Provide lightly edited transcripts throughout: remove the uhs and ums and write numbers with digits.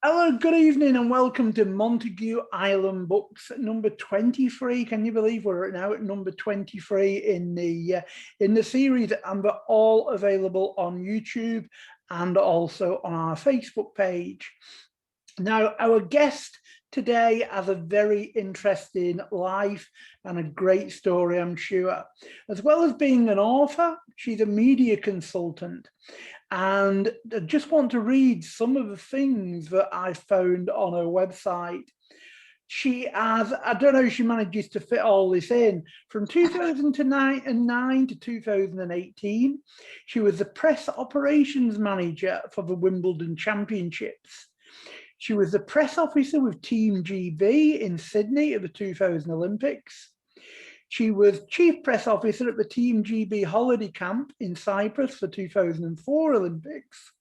Hello, good evening, and welcome to Montague Island Books, number 23. Can you believe we're now at number 23 in the series, and they're all available on YouTube and also on our Facebook page. Now, our guest today has a very interesting life and a great story, I'm sure. As well as being an author, she's a media consultant. And I just want to read some of the things that I found on her website. She has, I don't know if she manages to fit all this in, from 2009 to 2018, she was the press operations manager for the Wimbledon Championships. She was the press officer with Team GB in Sydney at the 2000 Olympics. She was chief press officer at the Team GB holiday camp in Cyprus for 2004 Olympics.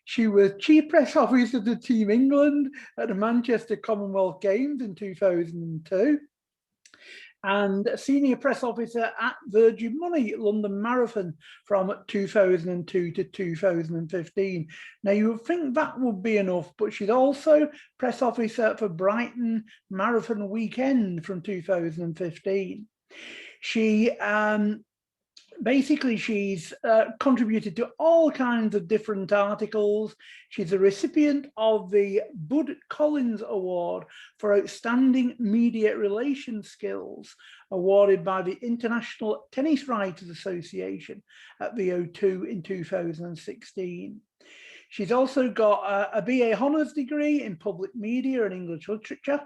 She was chief press officer to Team England at the Manchester Commonwealth Games in 2002. And senior press officer at Virgin Money London Marathon from 2002 to 2015. Now, you would think that would be enough, but she's also press officer for Brighton Marathon Weekend from 2015. She basically, she's contributed to all kinds of different articles. She's a recipient of the Bud Collins Award for Outstanding Media Relations Skills, awarded by the International Tennis Writers Association at the O2 in 2016. She's also got a BA Honours degree in Public Media and English Literature,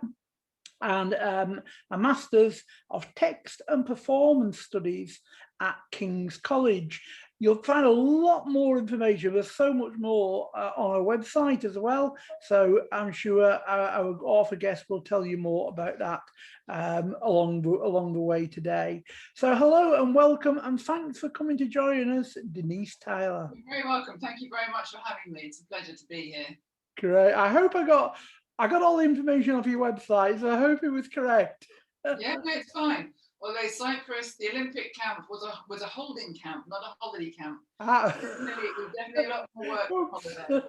and a Master's of Text and Performance Studies at King's College. You'll find a lot more information. There's so much more on our website as well. So I'm sure our author guest will tell you more about that along the way today. So hello and welcome, and thanks for coming to join us, Denise Tyler. You're very welcome. Thank you very much for having me. It's a pleasure to be here. Great. I hope I got all the information off your website, so I hope it was correct. Yeah, no, it's fine. Although Cyprus, the Olympic camp was a holding camp, not a holiday camp. It was definitely a lot more work holiday.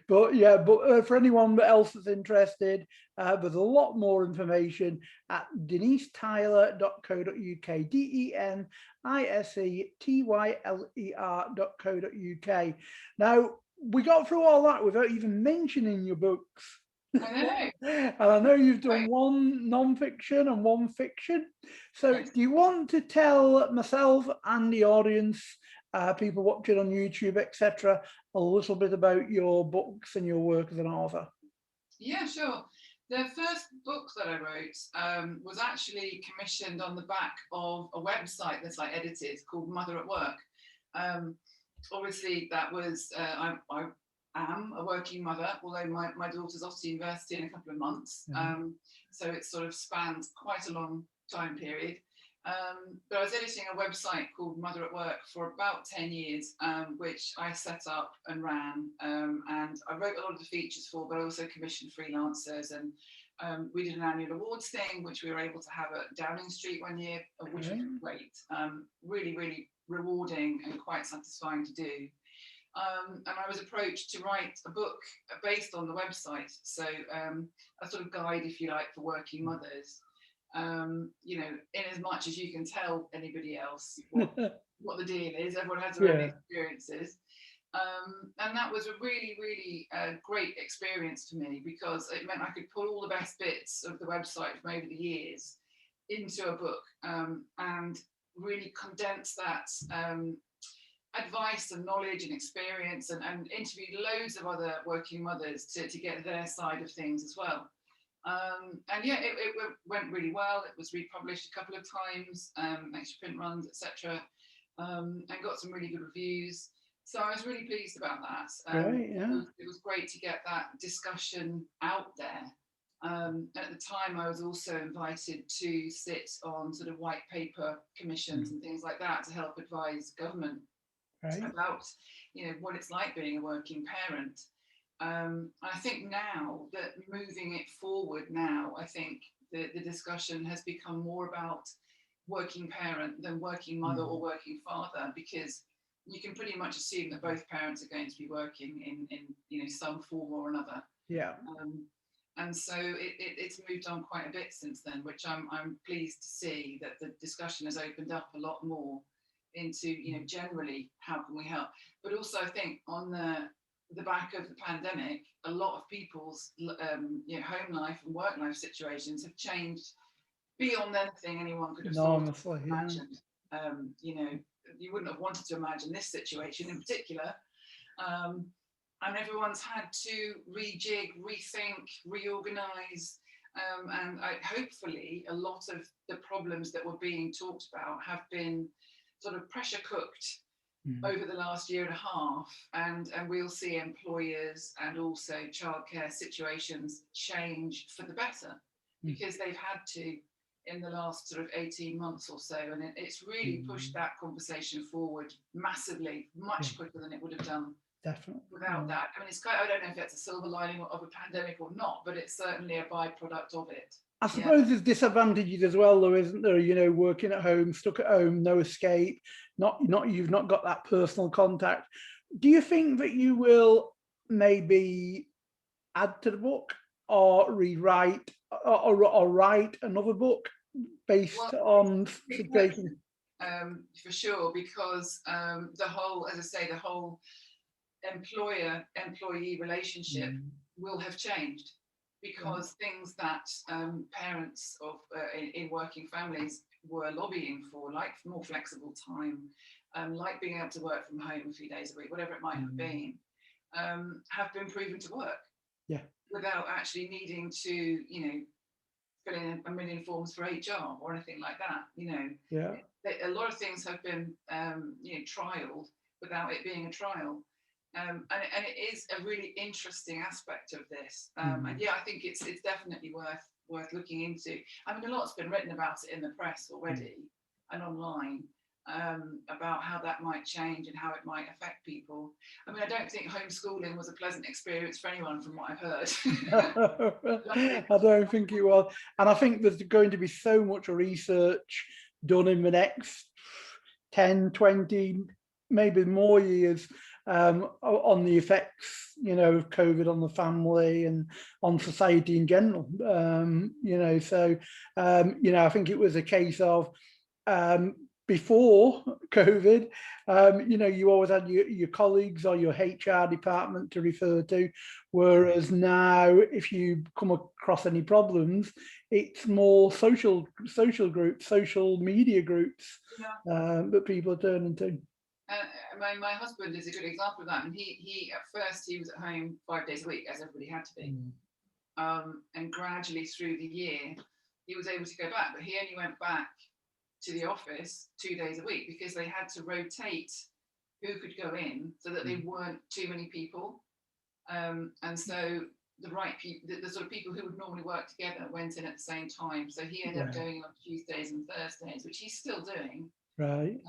But yeah, for anyone else that's interested, there's a lot more information at denisetyler.co.uk, denisetyler.co.uk. Now, we got through all that without even mentioning your books. I know. And I know you've done one non-fiction and one fiction. So Yes. Do you want to tell myself and the audience, people watching on YouTube, etc., a little bit about your books and your work as an author? Yeah, sure. The first book that I wrote was actually commissioned on the back of a website that's like edited called Mother at Work. Obviously, that was I am a working mother, although my daughter's off to university in a couple of months. So it sort of spans quite a long time period. But I was editing a website called Mother at Work for about 10 years, which I set up and ran. And I wrote a lot of the features for, but I also commissioned freelancers. And we did an annual awards thing, which we were able to have at Downing Street one year, which was great. Really, really rewarding and quite satisfying to do. And I was approached to write a book based on the website. So a sort of guide, if you like, for working mothers. You know, in as much as you can tell anybody else what the deal is, everyone has their own experiences. And that was a really, really great experience for me, because it meant I could pull all the best bits of the website from over the years into a book and really condense that advice and knowledge and experience, and interviewed loads of other working mothers to get their side of things as well. And yeah, it went really well. It was republished a couple of times, extra print runs, etc., and got some really good reviews. So I was really pleased about that. It was great to get that discussion out there. At the time, I was also invited to sit on sort of white paper commissions and things like that to help advise government about, you know, what it's like being a working parent. I think now that moving it forward now, I think the discussion has become more about working parent than working mother or working father, because you can pretty much assume that both parents are going to be working in some form or another. Yeah. And so it's moved on quite a bit since then, which I'm pleased to see that the discussion has opened up a lot more into, generally, how can we help? But also, I think on the back of the pandemic, a lot of people's home life and work life situations have changed beyond anything anyone could have thought or imagined. You wouldn't have wanted to imagine this situation in particular. And everyone's had to rejig, rethink, reorganize. And hopefully a lot of the problems that were being talked about have been sort of pressure cooked over the last year and a half. And we'll see employers and also childcare situations change for the better, because they've had to in the last sort of 18 months or so. And it's really pushed that conversation forward massively, much quicker than it would have done. Definitely. Without that, I mean, I don't know if it's a silver lining of a pandemic or not, but it's certainly a byproduct of it. I suppose there's disadvantages as well, though, isn't there? Working at home, stuck at home, no escape, you've not got that personal contact. Do you think that you will maybe add to the book or rewrite or write another book based on situation? For sure, because the whole employer-employee relationship will have changed, because things that parents of in working families were lobbying for, like more flexible time, like being able to work from home a few days a week, whatever it might have been, have been proven to work. Yeah. Without actually needing to, fill in a million forms for HR or anything like that. A lot of things have been, trialed without it being a trial. And it is a really interesting aspect of this. And I think it's definitely worth looking into. I mean, a lot's been written about it in the press already and online, about how that might change and how it might affect people. I mean, I don't think homeschooling was a pleasant experience for anyone, from what I've heard. I don't think it was. And I think there's going to be so much research done in the next 10, 20, maybe more years on the effects, of COVID on the family and on society in general. I think it was a case of before COVID, you always had your colleagues or your HR department to refer to, whereas now, if you come across any problems, it's more social groups, social media groups that people are turning to. My husband is a good example of that, and he at first he was at home 5 days a week, as everybody had to be, and gradually through the year he was able to go back, but he only went back to the office 2 days a week because they had to rotate who could go in so that they weren't too many people, and so the right people, the sort of people who would normally work together, went in at the same time. So he ended up going on Tuesdays and Thursdays, which he's still doing. Right.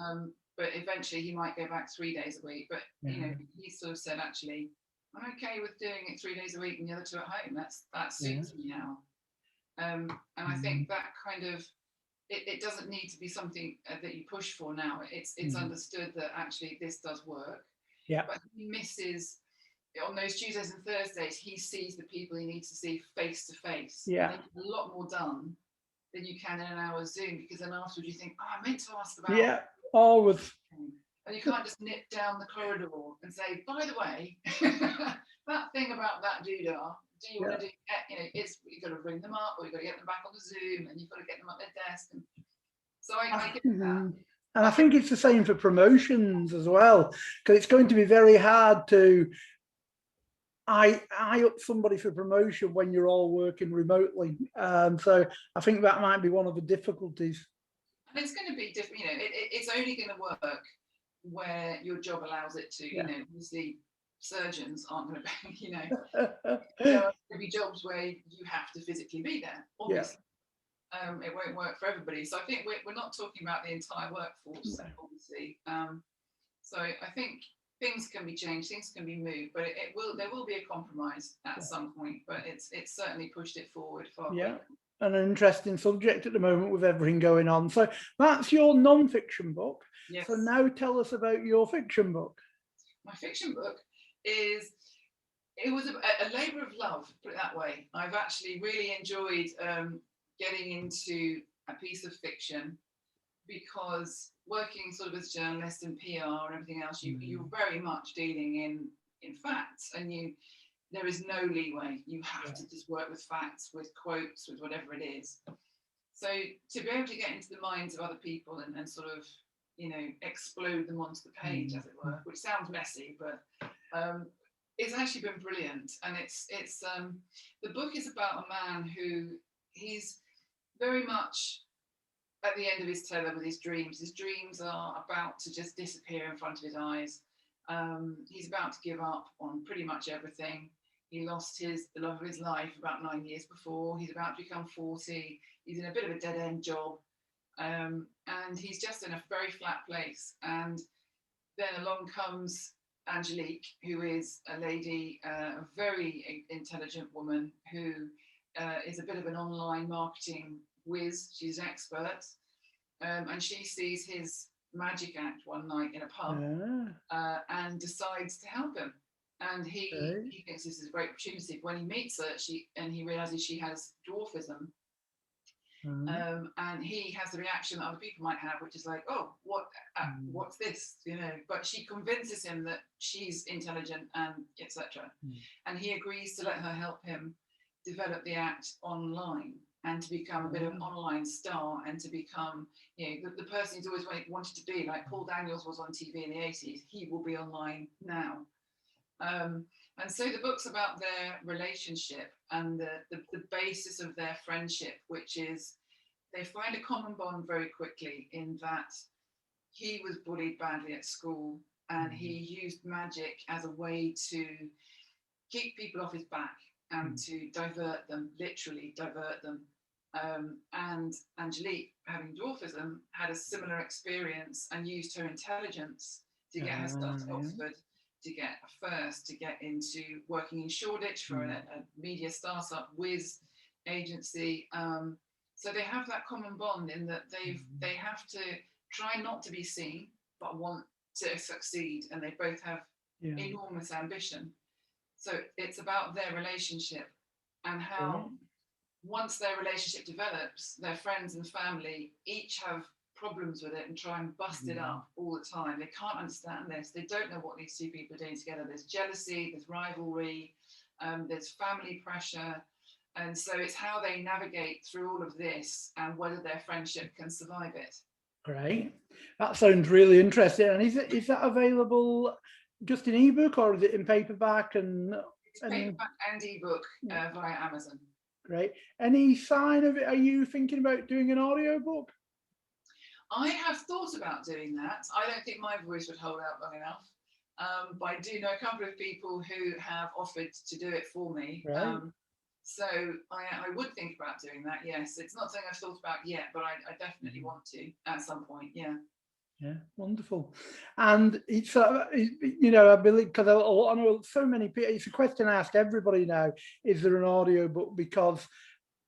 But eventually he might go back 3 days a week. But he sort of said, actually, I'm okay with doing it 3 days a week and the other two at home. That suits me now. And I think that kind of it doesn't need to be something that you push for now. It's understood that actually this does work. Yeah. But he misses on those Tuesdays and Thursdays. He sees the people he needs to see face to face. Yeah. And a lot more done than you can in an hour's Zoom, because then afterwards you think, I meant to ask about. Yeah. Always. And you can't just nip down the corridor and say, by the way, that thing about that doodah, do you want to do, you've got to ring them up, or you've got to get them back on the Zoom, and you've got to get them at their desk. And so I get that. And I think it's the same for promotions as well, because it's going to be very hard to eye up somebody for promotion when you're all working remotely. So I think that might be one of the difficulties. And it's going to be different, it's only going to work where your job allows it to. Obviously surgeons aren't going to be, there are going to be jobs where you have to physically be there, obviously. It won't work for everybody. So I think we're not talking about the entire workforce, obviously. So I think things can be changed, things can be moved, but there will be a compromise at some point, but it's certainly pushed it forward far quicker. an interesting subject at the moment with everything going on. So that's your non-fiction book. Yes. So now tell us about your fiction book. My fiction book is, it was a labour of love, put it that way. I've actually really enjoyed getting into a piece of fiction, because working sort of as a journalist and PR and everything else, you're very much dealing in facts, and there is no leeway. You have to just work with facts, with quotes, with whatever it is. So to be able to get into the minds of other people and sort of, explode them onto the page, as it were, which sounds messy, but it's actually been brilliant. And it's the book is about a man who, he's very much at the end of his tether with his dreams. His dreams are about to just disappear in front of his eyes. He's about to give up on pretty much everything. He lost the love of his life about 9 years before. He's about to become 40. He's in a bit of a dead-end job. And he's just in a very flat place. And then along comes Angelique, who is a lady, a very intelligent woman who is a bit of an online marketing whiz. She's an expert. And she sees his magic act one night in a pub and decides to help him. And he thinks this is a great opportunity. When he meets her, he realizes she has dwarfism. And he has the reaction that other people might have, which is like, oh, what's this? But she convinces him that she's intelligent and etc. And he agrees to let her help him develop the act online and to become a bit of an online star and to become, the person he's always wanted to be. Like Paul Daniels was on TV in the 80s, he will be online now. And so the book's about their relationship and the basis of their friendship, which is they find a common bond very quickly, in that he was bullied badly at school and he used magic as a way to keep people off his back and to divert them, literally divert them. And Angelique, having dwarfism, had a similar experience and used her intelligence to get herself to Oxford, to get a first, to get into working in Shoreditch for a media startup whiz agency. So they have that common bond in that they have to try not to be seen, but want to succeed, and they both have enormous ambition. So it's about their relationship and how once their relationship develops, their friends and family each have problems with it and try and bust it up all the time. They can't understand this. They don't know what these two people are doing together. There's jealousy, there's rivalry, there's family pressure. And so it's how they navigate through all of this and whether their friendship can survive it. Great. That sounds really interesting. And is that available just in ebook, or is it in paperback? It's paperback and ebook via Amazon. Great. Any sign of it? Are you thinking about doing an audiobook? I have thought about doing that. I don't think my voice would hold out long enough. But I do know a couple of people who have offered to do it for me. Right. So I would think about doing that, yes. It's not something I've thought about yet, but I definitely want to at some point, yeah. Yeah, wonderful. And it's, I believe, because I know so many people, it's a question I ask everybody now, is there an audio book? Because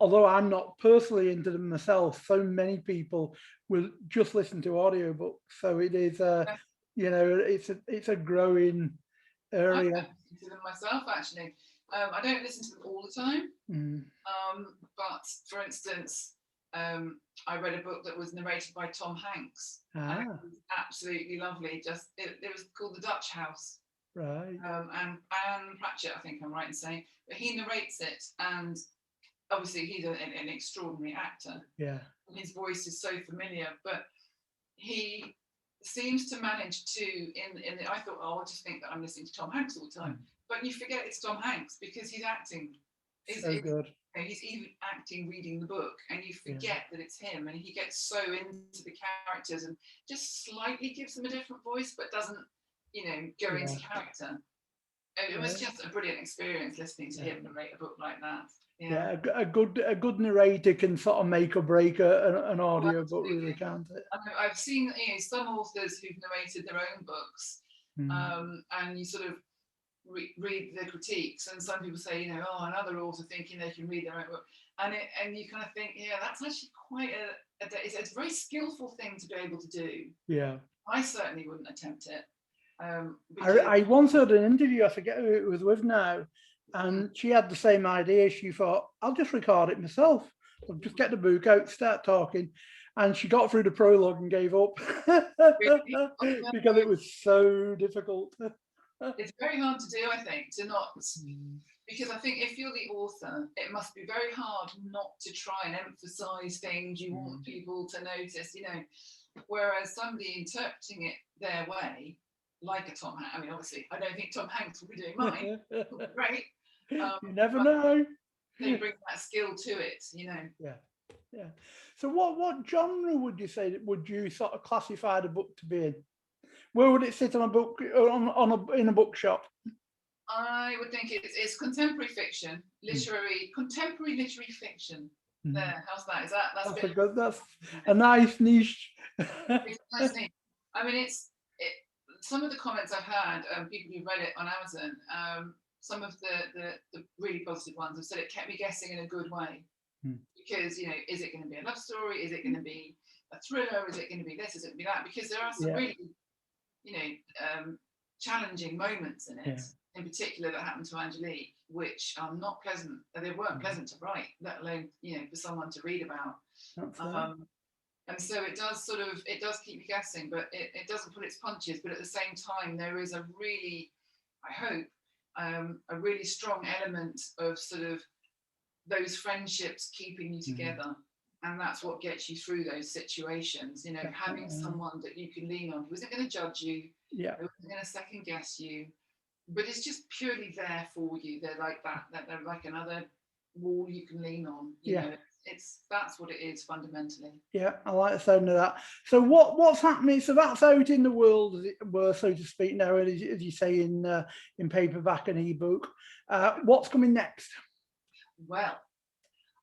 although I'm not personally into them myself, so many people will just listen to audiobooks. So it is, it's a growing area. I listen to them myself, actually. I don't listen to them all the time. But for instance, I read a book that was narrated by Tom Hanks. And it was absolutely lovely. It was called The Dutch House. Right. And Anne Pratchett, I think I'm right in saying, but he narrates it, and obviously he's an extraordinary actor. Yeah. His voice is so familiar, but he seems to manage to I thought, I'll just think that I'm listening to Tom Hanks all the time. But you forget it's Tom Hanks because he's acting. So good. He's even acting, reading the book, and you forget that it's him, and he gets so into the characters and just slightly gives them a different voice, but doesn't, go into character. It was just a brilliant experience listening to him narrate a book like that. Yeah, a good narrator can sort of make or break an audio book, really, can't it? I've seen some authors who've narrated their own books, and you sort of, read the critiques, and some people say, you know, oh, another author thinking they can read their own book, and you kind of think, yeah, that's actually quite it's a very skillful thing to be able to do. Yeah. I certainly wouldn't attempt it. I once heard an interview, I forget who it was with now, and she had the same idea. She thought, I'll just record it myself. I'll just get the book out, start talking. And she got through the prologue and gave up because it was so difficult. It's very hard to do, I think, to not, because I think if you're the author, it must be very hard not to try and emphasize things you want people to notice, you know, whereas somebody interpreting it their way, like a Tom Hanks, I mean, obviously, I don't think Tom Hanks will be doing mine, right? You never know. They bring that skill to it, you know. Yeah. Yeah. So what genre would you say that would you sort of classify the book to be in? Where would it sit on a book in a bookshop? I would think it's contemporary fiction, contemporary literary fiction. There, how's that? Is that that's a nice niche. It's a nice niche. I mean, some of the comments I've had, people who read it on Amazon, some of the really positive ones have said it kept me guessing in a good way. Because, you know, is it going to be a love story? Is it going to be a thriller? Is it going to be this? Is it going to be that? Because there are some really, you know, challenging moments in it, in particular that happened to Angelique, which are not pleasant. They weren't pleasant to write, let alone, you know, for someone to read about. And so it does keep you guessing, but it doesn't pull its punches. But at the same time, there is a really, I hope, a really strong element of sort of those friendships keeping you together, and that's what gets you through those situations, you know, having someone that you can lean on who isn't going to judge you, who isn't going to second guess you, but it's just purely there for you. They're like that they're like another wall you can lean on, you know. That's what it is fundamentally. I like the sound of that. So what's happening? So that's out in the world, as it were, so to speak, now, as you say, in paperback and ebook. What's coming next? Well,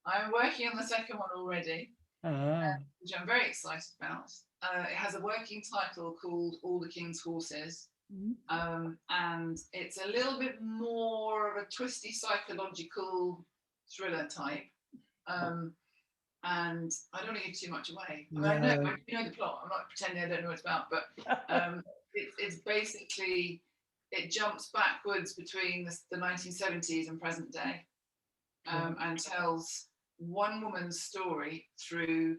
I'm working on the second one already, which I'm very excited about. It has a working title called All the King's Horses, and it's a little bit more of a twisty psychological thriller type. And I don't want to give too much away. I mean, you know the plot. I'm not pretending I don't know what it's about, but it's basically, it jumps backwards between the 1970s and present day. And tells one woman's story through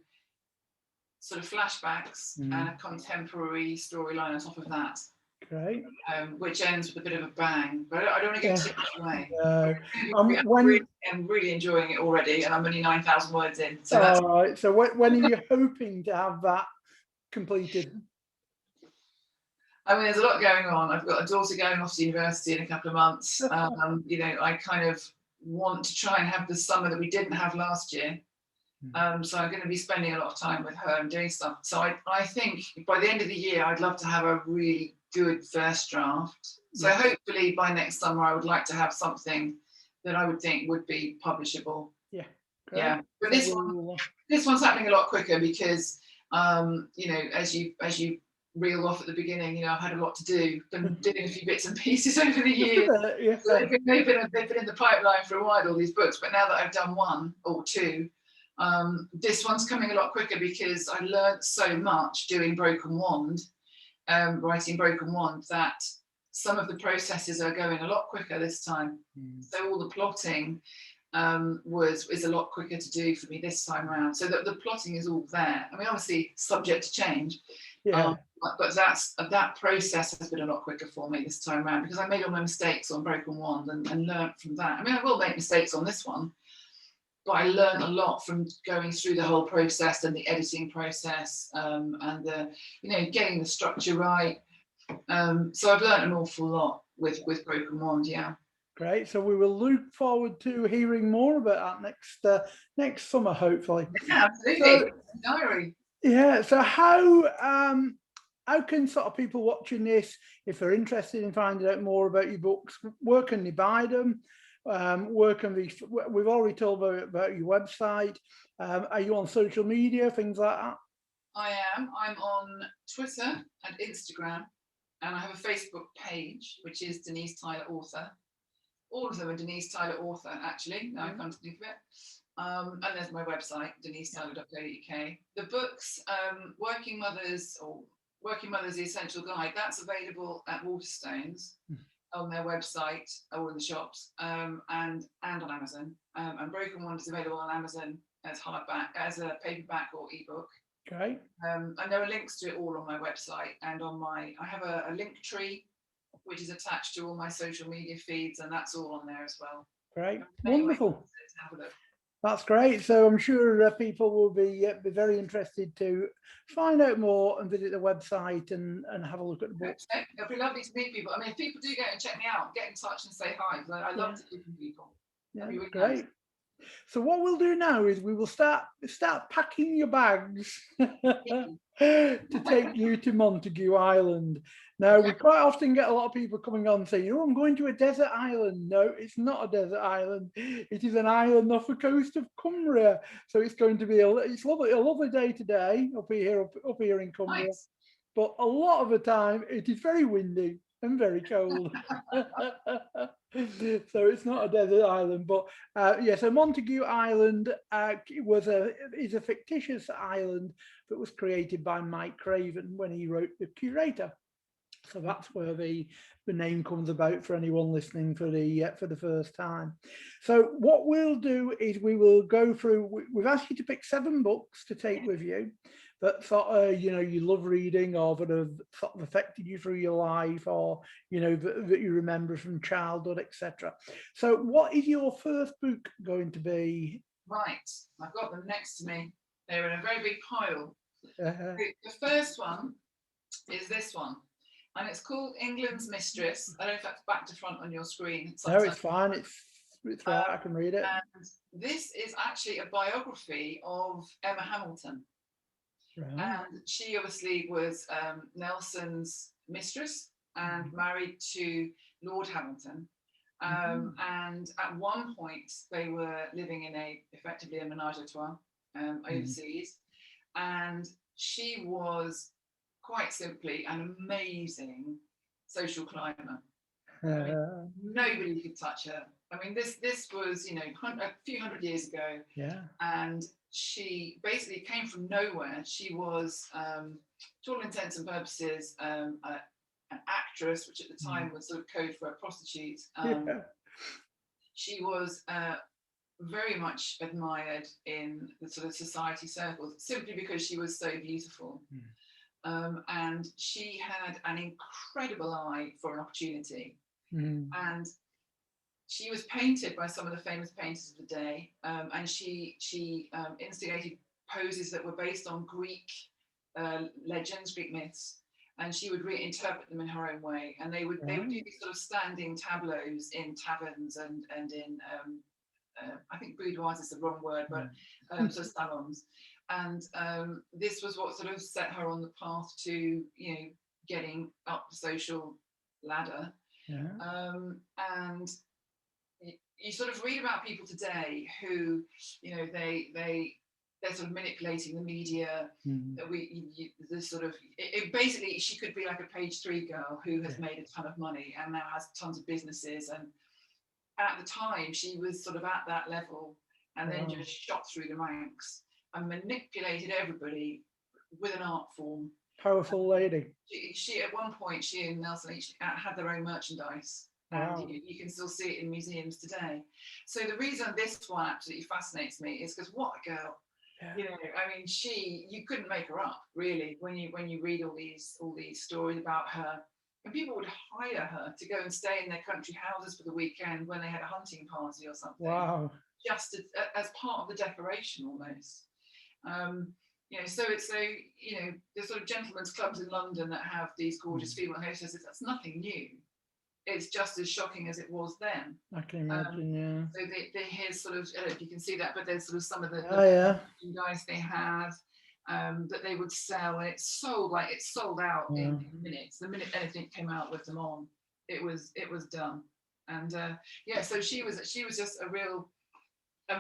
sort of flashbacks and a contemporary storyline on top of that. Great. Which ends with a bit of a bang. But I don't want to give too much away. I'm really enjoying it already, and I'm only 9,000 words in. So all right. So when are you hoping to have that completed? I mean, there's a lot going on. I've got a daughter going off to university in a couple of months. You know, I kind of want to try and have the summer that we didn't have last year. So I'm going to be spending a lot of time with her and doing stuff. So I think by the end of the year, I'd love to have a really good first draft. So hopefully by next summer, I would like to have something that I would think would be publishable. Yeah. But this one's happening a lot quicker because, you know, as you reel off at the beginning, you know, I've had a lot to do. Been doing a few bits and pieces over the years. So they've been in the pipeline for a while, all these books. But now that I've done one or two, this one's coming a lot quicker because I learned so much doing Broken Wand, writing Broken Wand, that some of the processes are going a lot quicker this time. So all the plotting is a lot quicker to do for me this time around. So that the plotting is all there. I mean, obviously subject to change. But that process has been a lot quicker for me this time around because I made all my mistakes on Broken Wand and learned from that. I mean, I will make mistakes on this one, but I learned a lot from going through the whole process and the editing process, and the, you know, getting the structure right. So I've learned an awful lot with Broken Wand. Great. So we will look forward to hearing more about that next summer, hopefully. Yeah, absolutely. Diary. Yeah. So how can sort of people watching this, if they're interested in finding out more about your books, where can they buy them? Where can we've already told about your website. Are you on social media, things like that? I am. I'm on Twitter and Instagram. and I have a Facebook page, which is Denise Tyler Author. All of them are Denise Tyler Author, actually, now I come to think of it. And there's my website, denisetyler.co.uk. The books, Working Mothers, or Working Mothers, The Essential Guide, that's available at Waterstones on their website or in the shops, and on Amazon. And Broken Wand is available on Amazon as hardback, as a paperback or ebook. Okay. And there are links to it all on my website and on I have a link tree which is attached to all my social media feeds, and that's all on there as well. Great, Anyway, wonderful. have a look. That's great. So I'm sure people will be very interested to find out more and visit the website and have a look at the books. It'll be lovely to meet people. I mean, if people do get and check me out, get in touch and say hi, because I love to hear from people. Yeah, really great. Nice. So what we'll do now is we will start packing your bags to take you to Montague Island. Now, we quite often get a lot of people coming on saying, oh, I'm going to a desert island. No, it's not a desert island. It is an island off the coast of Cumbria. So it's going to be a lovely day today up here in Cumbria. Nice. But a lot of the time it is very windy and very cold. So it's not a desert island, but so Montague Island is a fictitious island that was created by Mike Craven when he wrote The Curator. So that's where the name comes about for anyone listening for the first time. So what we'll do is we will go through. We've asked you to pick 7 books to take with you that sort of you love reading, or that have sort of affected you through your life, or that you remember from childhood, etc. So what is your first book going to be? Right, I've got them next to me. They're in a very big pile. The first one is this one, and it's called England's Mistress. I don't know if that's back to front on your screen. No, it's fine. It's right. I can read it. And this is actually a biography of Emma Hamilton. Right. And she obviously was Nelson's mistress and married to Lord Hamilton. And at one point they were living in effectively a menage a trois overseas. And she was quite simply an amazing social climber. I mean, nobody could touch her. I mean, this was, a few hundred years ago. Yeah. And she basically came from nowhere. She was, to all intents and purposes, an actress, which at the time was sort of code for a prostitute. She was very much admired in the sort of society circles, simply because she was so beautiful. And she had an incredible eye for an opportunity. And she was painted by some of the famous painters of the day, and she instigated poses that were based on Greek legends, Greek myths, and she would reinterpret them in her own way. And they would do these sort of standing tableaus in taverns and in I think boudoirs is the wrong word, but sort of salons. And this was what sort of set her on the path to getting up the social ladder. And you sort of read about people today who, they're sort of manipulating the media. That basically she could be like a page 3 girl who has made a ton of money and now has tons of businesses. And at the time she was sort of at that level, and then just shot through the ranks and manipulated everybody with an art form. Powerful lady. She at one point, she and Nelson each had their own merchandise. And you can still see it in museums today. So the reason this one absolutely fascinates me is because what a girl. I mean, you couldn't make her up, really, when you read all these stories about her. And people would hire her to go and stay in their country houses for the weekend when they had a hunting party or something. Wow. Just as part of the decoration almost. So it's the sort of gentlemen's clubs in London that have these gorgeous female hostesses. That's nothing new. It's just as shocking as it was then. I can imagine, So here's sort of, I don't know if you can see that, but there's sort of some of the guys they had that they would sell. And it sold out in minutes. The minute anything came out with them on, it was done. And so she was just a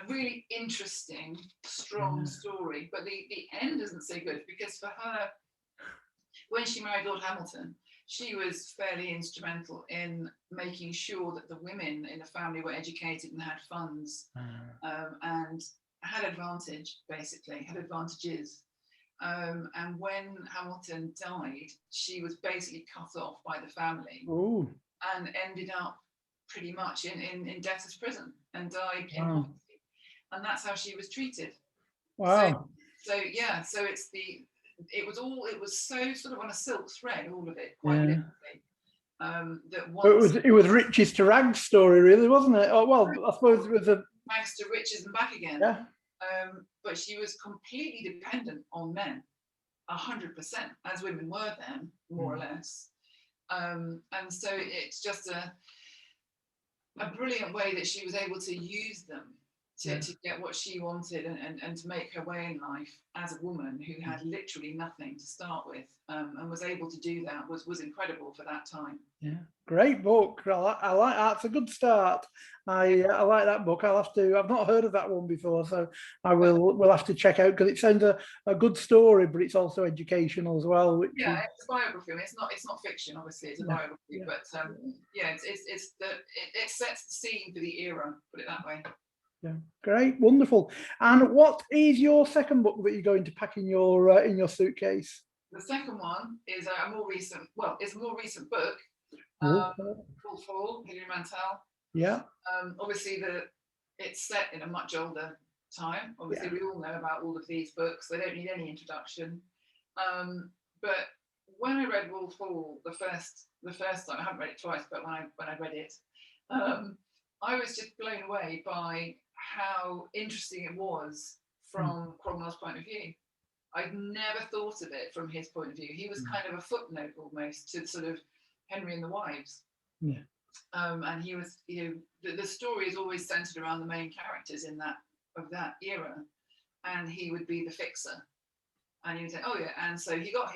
really interesting, strong story. But the end isn't so good, because for her, when she married Lord Hamilton, she was fairly instrumental in making sure that the women in the family were educated and had funds, and had advantages. And when Hamilton died, she was basically cut off by the family. Ooh. And ended up pretty much in debtor's prison and died in poverty. And that's how she was treated. Wow. So it was so sort of on a silk thread, all of it, quite literally. It was riches to rags story, really, wasn't it? Oh, well, I suppose it was a rags to riches and back again. Yeah. But she was completely dependent on men, 100%, as women were then, more or less. And so it's just a brilliant way that she was able to use them to get what she wanted and to make her way in life as a woman who had literally nothing to start with, and was able to do that was incredible for that time. Yeah, great book. I like that. It's a good start. I like that book. I've not heard of that one before, so we'll have to check out, because it sounds a good story, but it's also educational as well. It's a biography. I mean, it's not fiction, obviously. It's a biography, but it sets the scene for the era. Put it that way. Yeah, great, wonderful. And what is your second book that you're going to pack in your suitcase? The second one is a more recent. Well, it's a more recent book. Wolf Hall, Hilary Mantel. Yeah. Obviously, it's set in a much older time. Obviously, we all know about all of these books. They don't need any introduction. But when I read Wolf Hall the first time, I haven't read it twice, but when I read it, I was just blown away by how interesting it was from Cromwell's point of view. I'd never thought of it from his point of view. He was kind of a footnote almost to sort of Henry and the Wives. Yeah. And he was, the story is always centered around the main characters of that era, and he would be the fixer. And he would say, oh yeah, and so he got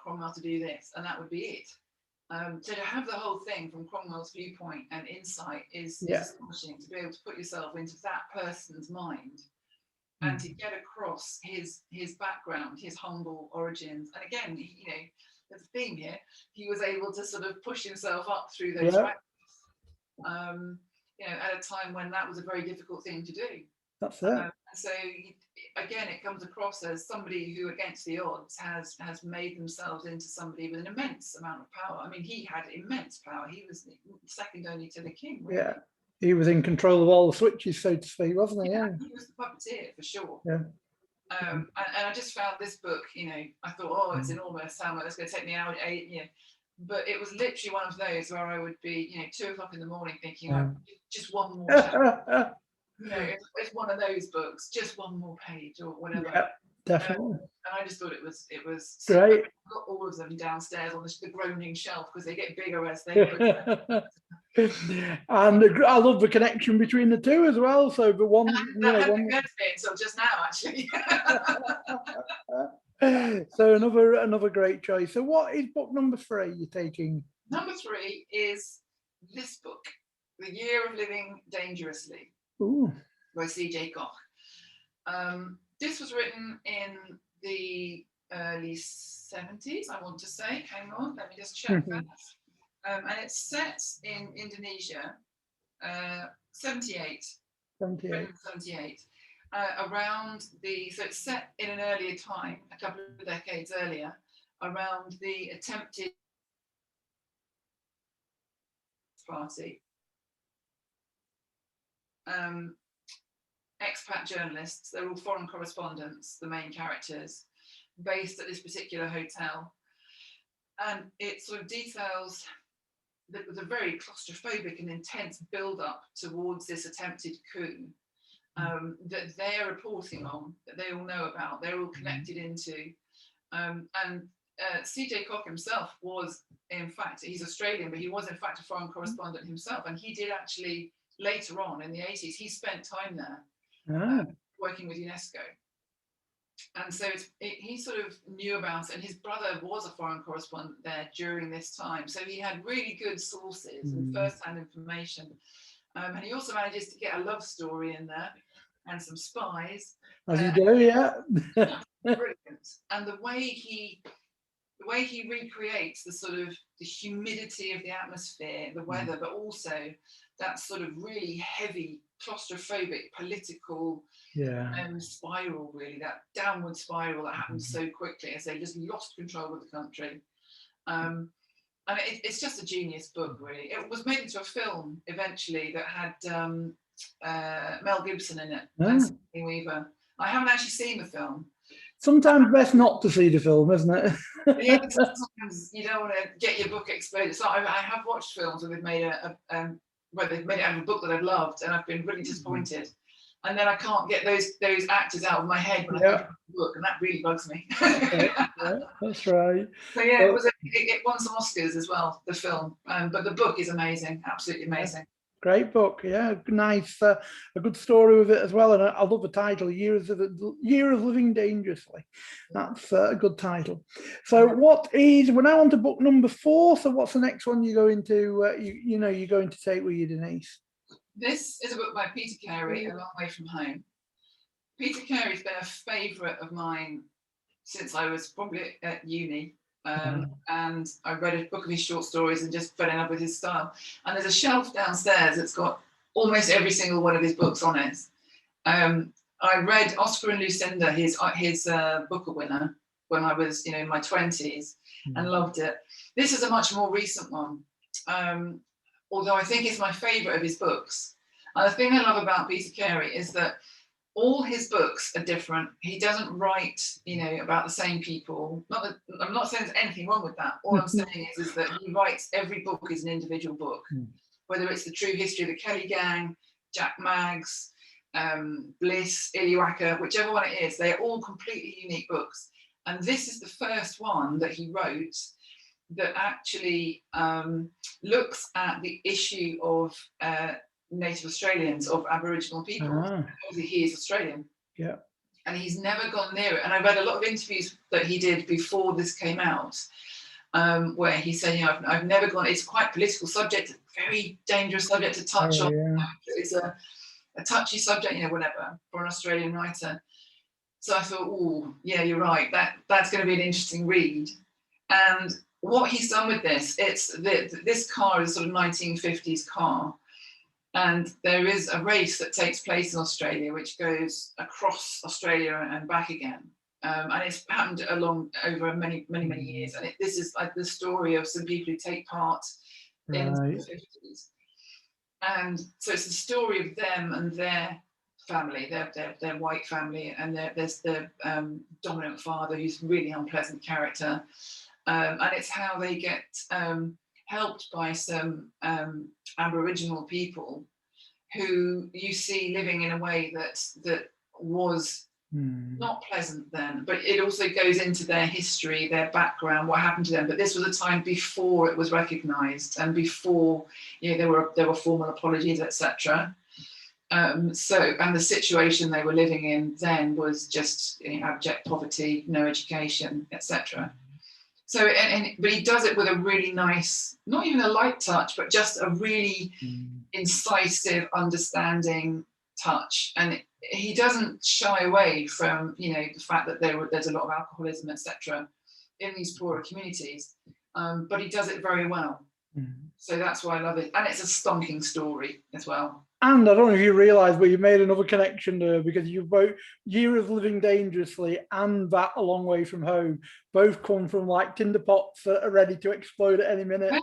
Cromwell to do this, and that would be it. So to have the whole thing from Cromwell's viewpoint and insight is astonishing, to be able to put yourself into that person's mind and to get across his background, his humble origins. And again, there's a theme here. He was able to sort of push himself up through those ranks, at a time when that was a very difficult thing to do. That's it. So again, it comes across as somebody who, against the odds, has made themselves into somebody with an immense amount of power. I mean, he had immense power. He was second only to the king. Really. Yeah, he was in control of all the switches, so to speak, wasn't he? Yeah, he was the puppeteer for sure. Yeah. And I just found this book, I thought, oh, it's enormous. How much? It's going to take me out. But it was literally one of those where I would be, 2 o'clock in the morning, thinking, just one more chapter. It's one of those books, just one more page or whatever. Yeah, definitely. And I just thought it was great. I've got all of them downstairs on the groaning shelf because they get bigger as they go. And I love the connection between the two as well. So the one, that hadn't occurred to me until just now, actually. So another great choice. So what is book number 3 you're taking? Number 3 is this book, The Year of Living Dangerously. Ooh. By C.J. Koch. This was written in the early 70s, I want to say. Hang on, let me just check that. And it's set in Indonesia, 78. 78. So it's set in an earlier time, a couple of decades earlier, around the attempted party. Expat journalists, they're all foreign correspondents, the main characters, based at this particular hotel. And it sort of details the very claustrophobic and intense build-up towards this attempted coup that they're reporting on, that they all know about, they're all connected into. C.J. Koch himself was, in fact, he's Australian, but he was in fact a foreign correspondent himself, and he did actually, later on in the 80s, he spent time there working with UNESCO. And so he sort of knew about it, and his brother was a foreign correspondent there during this time. So he had really good sources and first-hand information. And he also manages to get a love story in there and some spies. As you do, yeah. Brilliant. And the way he the way he recreates the sort of the humidity of the atmosphere, the weather, but also that sort of really heavy, claustrophobic, political spiral, really, that downward spiral that happened so quickly as they just lost control of the country. And it's just a genius book, really. It was made into a film eventually that had Mel Gibson in it and Sigourney Weaver. I haven't actually seen the film. Sometimes best not to see the film, isn't it? Yeah, sometimes you don't want to get your book exposed. So I have watched films where they've made where they've made it out of a book that I've loved, and I've been really disappointed. And then I can't get those actors out of my head when I think of the book, and that really bugs me. Yeah, that's right. So yeah, it won some Oscars as well, the film. But the book is amazing, absolutely amazing. Great book, yeah, nice, a good story with it as well, and I love the title, Year of Living Dangerously. That's a good title. So we're now on to book number 4. So what's the next one you're going to, you're going to take with you, Denise? This is a book by Peter Carey, A Long Way From Home. Peter Carey's been a favourite of mine since I was probably at uni. And I read a book of his short stories and just fell in love with his style. And there's a shelf downstairs that's got almost every single one of his books on it. I read Oscar and Lucinda, his Booker winner, when I was in my 20s, and loved it. This is a much more recent one, although I think it's my favourite of his books. And the thing I love about Peter Carey is that all his books are different. He doesn't write, about the same people. I'm not saying there's anything wrong with that. All I'm saying is that he writes every book as an individual book, whether it's the true history of the Kelly Gang, Jack Maggs, Bliss, Iliwaka, whichever one it is, they're all completely unique books. And this is the first one that he wrote that actually looks at the issue of Native Australians, of Aboriginal people. Obviously, he is Australian. Yeah. And he's never gone near it. And I read a lot of interviews that he did before this came out, where he said, I've never gone. It's quite a political subject, very dangerous subject to touch on. Yeah. It's a touchy subject, whatever, for an Australian writer. So I thought, oh, yeah, you're right. That's going to be an interesting read. And what he's done with this, this car is a sort of 1950s car. And there is a race that takes place in Australia, which goes across Australia and back again. And it's happened over many, many, many years. And this is like the story of some people who take part in the 50s. And so it's the story of them and their family, their white family. And there's the dominant father, who's a really unpleasant character. And it's how they get helped by some Aboriginal people who you see living in a way that was not pleasant then, but it also goes into their history, their background, what happened to them. But this was a time before it was recognised and before there were formal apologies, etc. So, and the situation they were living in then was just abject poverty, no education, etc. So, but he does it with a really nice, not even a light touch, but just a really incisive, understanding touch. And he doesn't shy away from, the fact that there's a lot of alcoholism, etc., in these poorer communities. But he does it very well. So that's why I love it. And it's a stonking story as well. And I don't know if you realise, but you made another connection there, because you both, Year of Living Dangerously and that A Long Way From Home, both come from like tinder pots that are ready to explode at any minute.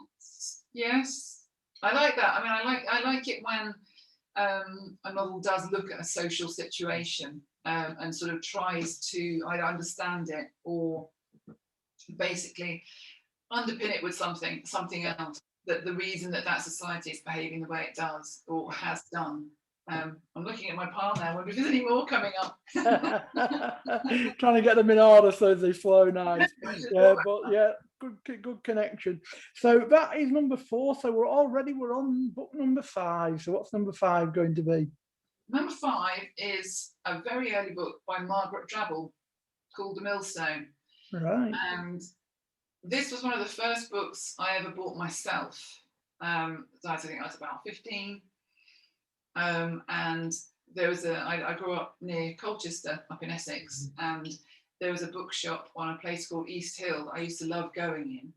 Yes. I like that. I mean, I like it when a novel does look at a social situation and sort of tries to either understand it or basically underpin it with something else. That the reason that society is behaving the way it does or has done. I'm looking at my pile now. Wonder if there's any more coming up. Trying to get them in order so they flow nice. Yeah, but yeah, good connection. So that is number 4. So we're on book number 5. So what's number 5 going to be? Number 5 is a very early book by Margaret Drabble called The Millstone. Right. And this was one of the first books I ever bought myself. I think I was about 15. And there was I grew up near Colchester up in Essex, and there was a bookshop on a place called East Hill that I used to love going in.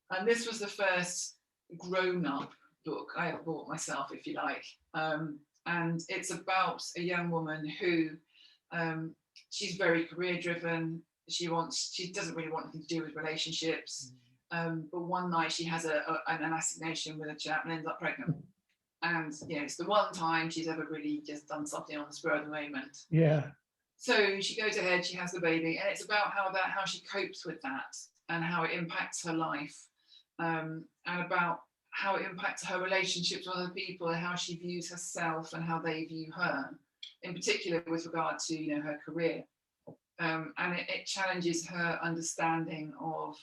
And this was the first grown-up book I ever bought myself, if you like. And it's about a young woman who, she's very career-driven. She doesn't really want anything to do with relationships. But one night she has an assignation with a chap and ends up pregnant. And it's the one time she's ever really just done something on the spur of the moment. Yeah. So she goes ahead, she has the baby, and it's about how she copes with that and how it impacts her life, and about how it impacts her relationships with other people and how she views herself and how they view her, in particular with regard to her career. And it challenges her understanding of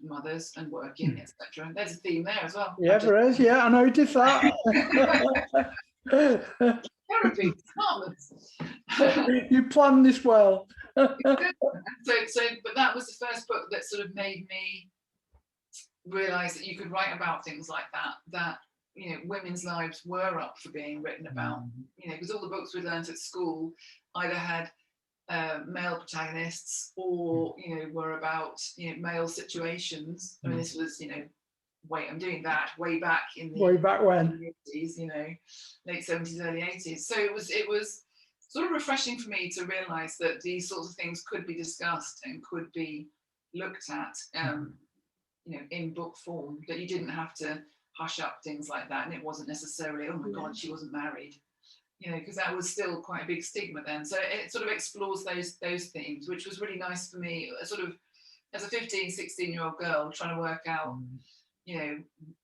mothers and working, etc. There's a theme there as well. Yeah, there is. Yeah, I noticed that. Therapy, marvelous. You planned this well. But that was the first book that sort of made me realize that you could write about things like that women's lives were up for being written about, because all the books we learned at school either had male protagonists or were about male situations. I mean, this was I'm doing that way back in the when 80s, late 70s, early 80s. So it was sort of refreshing for me to realize that these sorts of things could be discussed and could be looked at in book form, that you didn't have to hush up things like that, and it wasn't necessarily, oh my god, she wasn't married, because that was still quite a big stigma then. So it sort of explores those themes, which was really nice for me, sort of as a 15, 16-year-old girl trying to work out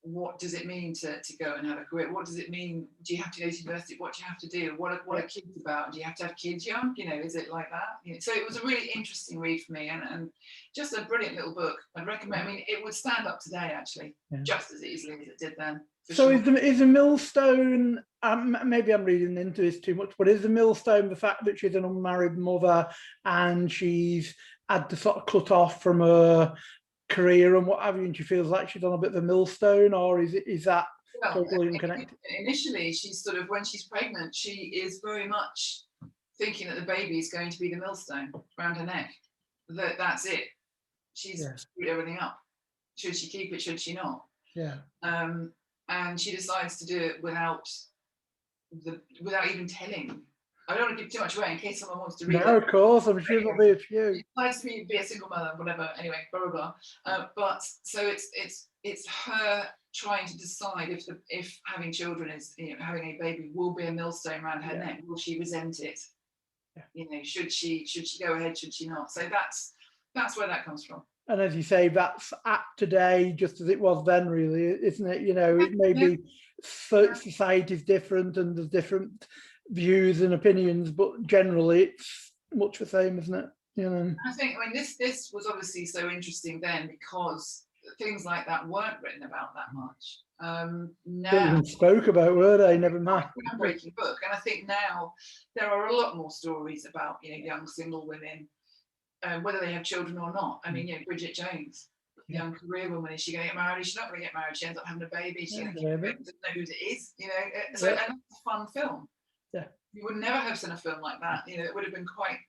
what does it mean to go and have a career? What does it mean? Do you have to go to university? What do you have to do? What are kids about? Do you have to have kids young? Is it like that? So it was a really interesting read for me, and just a brilliant little book. I'd recommend. I mean, it would stand up today actually, just as easily as it did then. So sure. Is the Millstone, maybe I'm reading into this too much, but is the Millstone the fact that she's an unmarried mother and she's had to sort of cut off from her career and what have you, and she feels like she's on a bit of a millstone, or is that totally unconnected? Initially, she's sort of, when she's pregnant, she is very much thinking that the baby is going to be the millstone around her neck. That's it. She's screwed everything up. Should she keep it? Should she not? Yeah. And she decides to do it without even telling. I don't want to give too much away in case someone wants to read it. No, of course, I'm sure there'll be a few. She decides to be a single mother, whatever. Anyway, blah blah blah. But so it's her trying to decide if having children is having a baby will be a millstone around her neck. Will she resent it? Yeah. Should she go ahead? Should she not? So that's where that comes from. And as you say, that's apt today, just as it was then, really, isn't it? It may be society's different and there's different views and opinions, but generally it's much the same, isn't it? I think, this was obviously so interesting then because things like that weren't written about that much. Now even spoke about, were they? Never mind. Groundbreaking book, and I think now there are a lot more stories about young single women, whether they have children or not. I mean, Bridget Jones, young career woman, is she going to get married? Is she not going to get married? She ends up having a baby. She's going to keep it. Doesn't know who it is. So and that's a fun film. Yeah. You would never have seen a film like that. It would have been quite,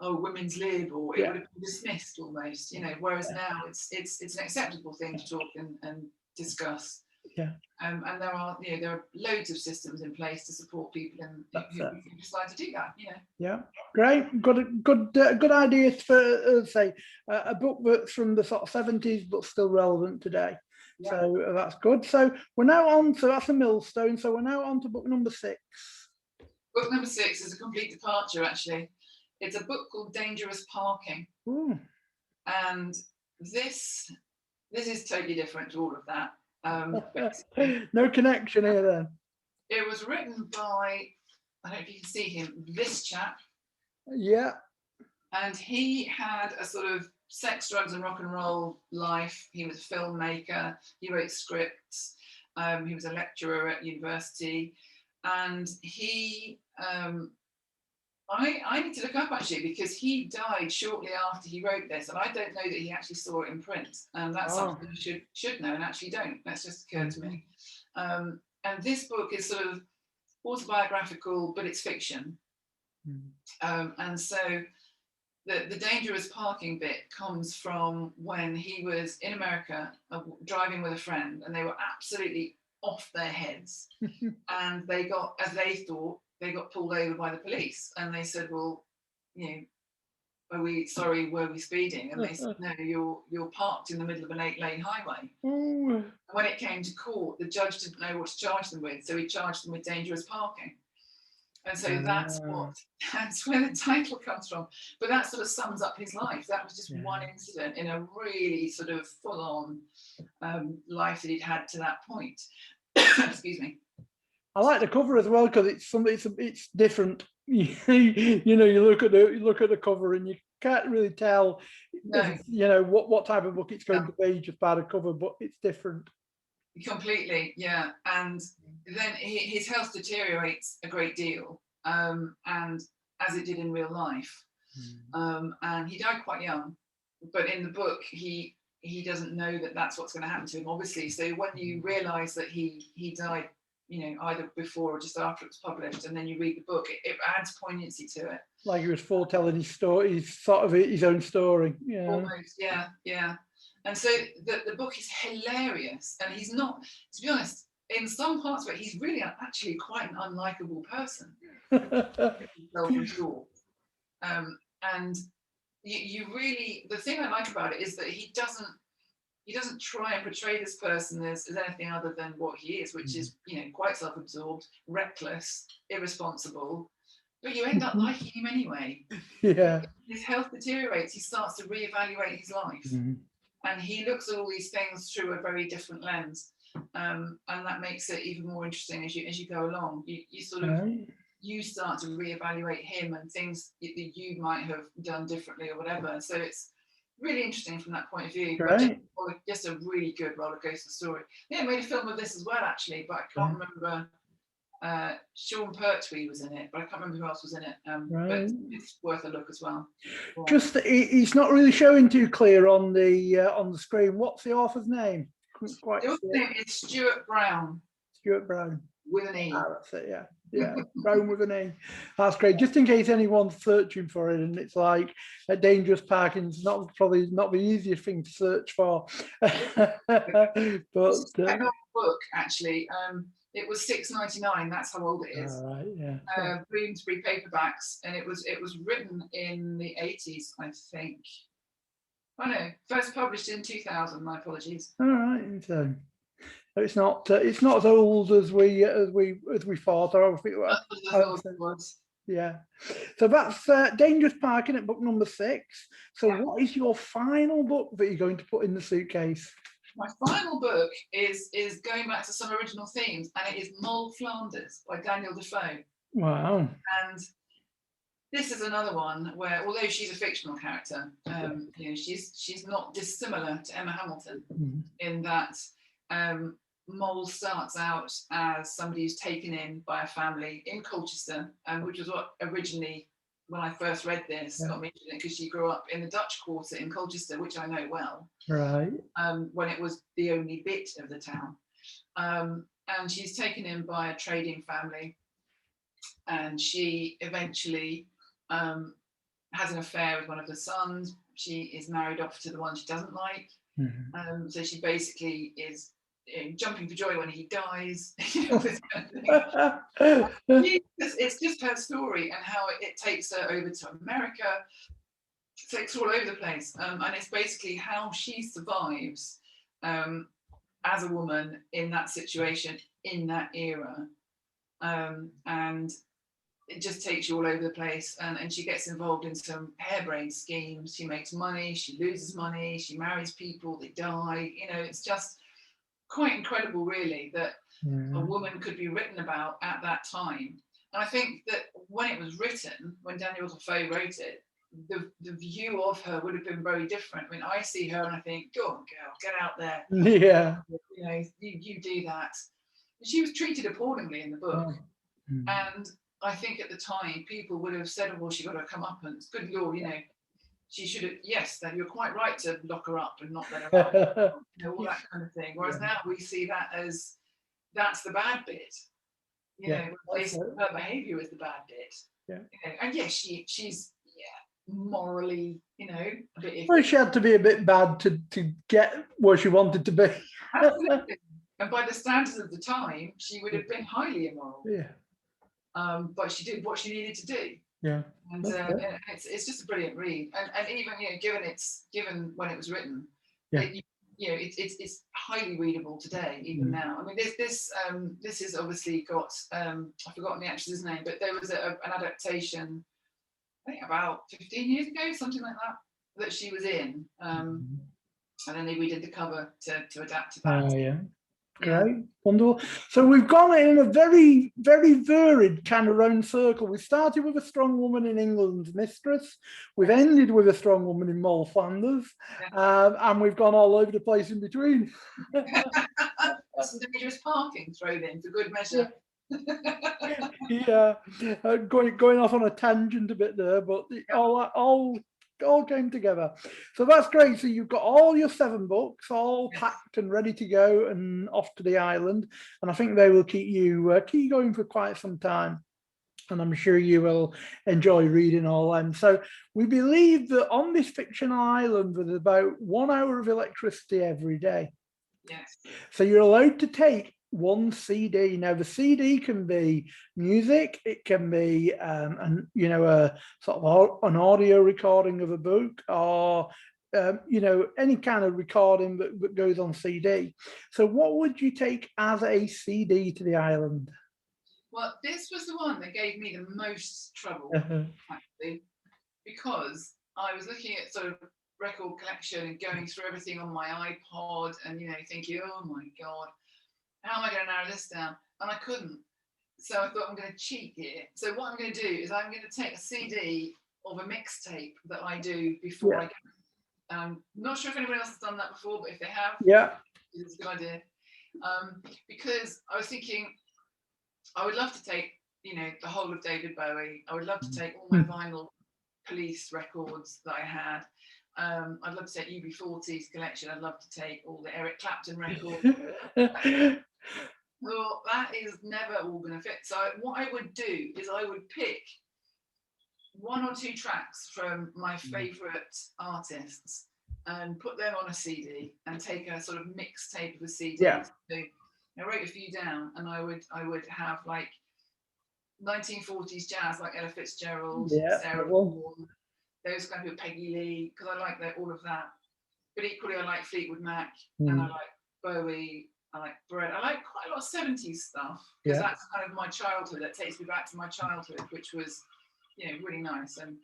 women's lib, or it would have been dismissed almost. Whereas now it's an acceptable thing to talk and discuss. Yeah. And there are loads of systems in place to support people who decide to do that. Yeah. Great. Good idea for say a book that's from the sort of 70s but still relevant today. Yeah. So that's good. So we're now on to, that's a millstone. So we're now on to book number 6. Book number 6 is a complete departure, actually. It's a book called Dangerous Parking. Ooh. And this is totally different to all of that. No connection here then. It was written by, I don't know if you can see him, this chap. Yeah. And he had a sort of sex, drugs and rock and roll life. He was a filmmaker. He wrote scripts. He was a lecturer at university. And he, I need to look up actually, because he died shortly after he wrote this, and I don't know that he actually saw it in print. And that's something you should know and actually don't. That's just occurred to me. And this book is sort of autobiographical, but it's fiction. And so the dangerous parking bit comes from when he was in America driving with a friend, and they were absolutely off their heads. And they got, as they thought, they got pulled over by the police, and they said, well, you know, were we speeding? And they said, no, you're parked in the middle of an 8-lane highway. Ooh. When it came to court, the judge didn't know what to charge them with, so he charged them with dangerous parking. And so that's where the title comes from. But that sort of sums up his life. That was just one incident in a really sort of full-on life that he'd had to that point. Excuse me. I like the cover as well, because it's different. You know, you look at the cover and you can't really tell, you know, what type of book it's going to be just by the cover, but it's different. Completely, yeah. And then his health deteriorates a great deal, and as it did in real life. And he died quite young, but in the book he doesn't know that that's what's going to happen to him, obviously. So when you realise that he died, you know, either before or just after it was published, and then you read the book, it adds poignancy to it. Like he was foretelling his story, his own story. Yeah. Almost, yeah. And so the book is hilarious, and he's not, to be honest, in some parts of it, he's really actually quite an unlikable person. Self-absorbed. And you really, the thing I like about it is that he doesn't try and portray this person as anything other than what he is, which is, you know, quite self-absorbed, reckless, irresponsible, but you end up liking him anyway. Yeah. His health deteriorates, he starts to reevaluate his life. And he looks at all these things through a very different lens, and that makes it even more interesting as you go along. You sort of you start to reevaluate him and things that you might have done differently or whatever. So it's really interesting from that point of view. But just a really good roller coaster story. Yeah, I made a film of this as well, actually, but I can't remember. Sean Pertwee was in it, but I can't remember who else was in it. But it's worth a look as well. Just it's not really showing too clear on the screen. What's the author's name? The author's name is Stuart Brown. Stuart Brown with an E. That's it. Yeah. Brown with an E. That's great. Just in case anyone's searching for it, and it's like a dangerous parking, it's probably not the easiest thing to search for. But it's a book, actually. It was $6.99. That's how old it is. Right, yeah. Bloomsbury paperbacks, and it was written in the 80s, I think. Oh no, first published in 2000. My apologies. All right, so it's not as old as we thought. Or it was. Yeah. So that's Dangerous Parking at book number 6. So what is your final book that you're going to put in the suitcase? My final book is going back to some original themes, and it is Moll Flanders by Daniel Defame. Wow. And this is another one where, although she's a fictional character, you know, she's not dissimilar to Emma Hamilton in that Moll starts out as somebody who's taken in by a family in Colchester, which was what originally, when I first read this, got me interested, because she grew up in the Dutch Quarter in Colchester, which I know well. Right. When it was the only bit of the town. And she's taken in by a trading family, and she eventually has an affair with one of the sons. She is married off to the one she doesn't like. So she basically is jumping for joy when he dies. It's just her story and how it takes her over to America, takes her all over the place, and it's basically how she survives as a woman in that situation, in that era, and it just takes you all over the place, and she gets involved in some harebrained schemes. She makes money, she loses money, she marries people, they die. You know, it's just quite incredible, really, that a woman could be written about at that time. And I think that when it was written, when Daniel Defoe wrote it, the view of her would have been very different. I mean, I see her and I think, go on, girl, get out there. Yeah. You know, you do that. She was treated appallingly in the book. And I think at the time, people would have said, oh, well, she got her comeuppance. Good Lord, you know, she should have, yes, then you're quite right to lock her up and not let her out. You know, all that kind of thing. Whereas now we see that as, that's the bad bit. You know, her behaviour is the bad bit. Yeah. You know, and yes, she's morally, a bit Well, iffy. she had to be a bit bad to get where she wanted to be. Absolutely. And by the standards of the time, she would have been highly immoral. Yeah. But she did what she needed to do. Yeah. And it's just a brilliant read. And even given when it was written, Yeah. it's highly readable today, even now. I mean, this is obviously got I've forgotten the actress's name, but there was an adaptation, I think about 15 years ago, something like that she was in. And then they redid the cover to adapt to that. Yeah. Great, wonderful. So we've gone in a very, very varied kind of round circle. We started with a strong woman in England's Mistress. We've ended with a strong woman in Flanders, and we've gone all over the place in between. Some dangerous parking thrown in for good measure. Yeah, going off on a tangent a bit there, but all came together. So that's great. So you've got all your 7 books all packed and ready to go and off to the island, and I think they will keep you going for quite some time, and I'm sure you will enjoy reading all them. So we believe that on this fictional island there's about 1 hour of electricity every day. Yes. So you're allowed to take 1 CD. Now the CD can be music, it can be a sort of an audio recording of a book, or any kind of recording that goes on CD. So what would you take as a CD to the island? Well, this was the one that gave me the most trouble, actually, because I was looking at sort of record collection and going through everything on my iPod and thinking, oh my god, how am I going to narrow this down? And I couldn't. So I thought, I'm going to cheat here. So what I'm going to do is I'm going to take a CD of a mixtape that I do before I go. I'm not sure if anyone else has done that before, but if they have, it's a good idea. Because I was thinking, I would love to take, the whole of David Bowie. I would love to take all my vinyl Police records that I had. I'd love to take UB40's collection. I'd love to take all the Eric Clapton records. Well, that is never all going to fit. So what I would do is I would pick 1 or 2 tracks from my favourite artists and put them on a CD and take a sort of mixtape of a CD. Yeah. So I wrote a few down, and I would have like 1940s jazz, like Ella Fitzgerald, Sarah Vaughan, those kind of people, Peggy Lee, because I like all of that. But equally, I like Fleetwood Mac, and I like Bowie, I like Brett. I like quite a lot of 70s stuff, because that's kind of my childhood. That takes me back to my childhood, which was, really nice. And